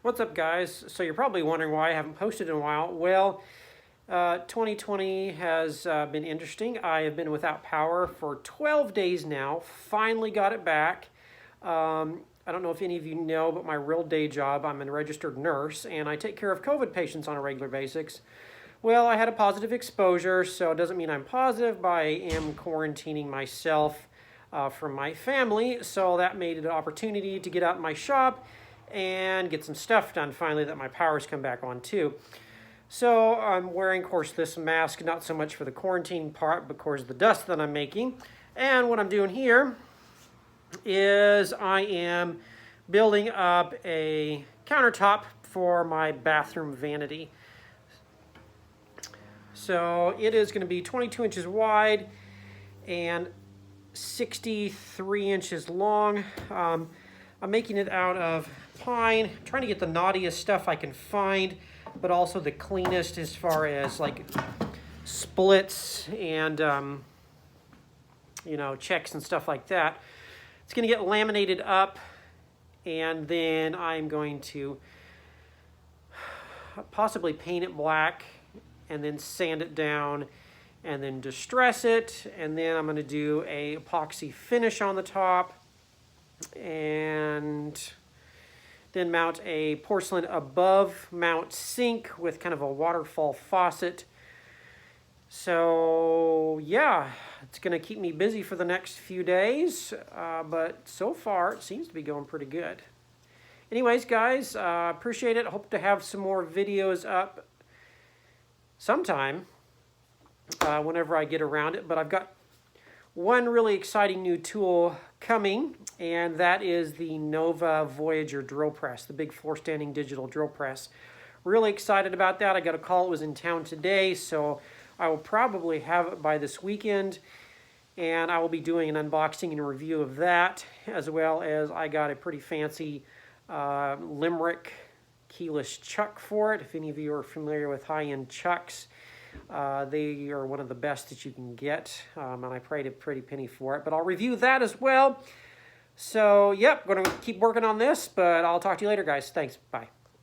What's up, guys? So you're probably wondering why I haven't posted in a while. Well, 2020 has been interesting. I have been without power for 12 days now. Finally got it back. I don't know if any of you know, but my real day job, I'm a registered nurse, and I take care of COVID patients on a regular basis. Well, I had a positive exposure, so it doesn't mean I'm positive, but I am quarantining myself from my family, so that made it an opportunity to get out in my shop and get some stuff done finally that my power's come back on too. So I'm wearing, of course, this mask, not so much for the quarantine part, but of course the dust that I'm making. And what I'm doing here is I am building up a countertop for my bathroom vanity. So it is going to be 22 inches wide and 63 inches long. I'm making it out of pine. I'm trying to get the naughtiest stuff I can find, but also the cleanest as far as like splits and checks and stuff like that. It's going to get laminated up, and then I'm going to possibly paint it black and then sand it down and then distress it, and then I'm going to do a epoxy finish on the top and then mount a porcelain above mount sink with kind of a waterfall faucet. So yeah, it's going to keep me busy for the next few days, but so far it seems to be going pretty good. Anyways, guys, appreciate it. Hope to have some more videos up sometime whenever I get around it, but I've got one really exciting new tool coming, and that is the Nova Voyager drill press, the big floor standing digital drill press. Really excited about that. I got a call, it was in town today, so I will probably have it by this weekend, and I will be doing an unboxing and review of that, as well as I got a pretty fancy Limerick keyless chuck for it. If any of you are familiar with high-end chucks, they are one of the best that you can get, and I paid a pretty penny for it, but I'll review that as well. So, yep, going to keep working on this, but I'll talk to you later, guys. Thanks. Bye.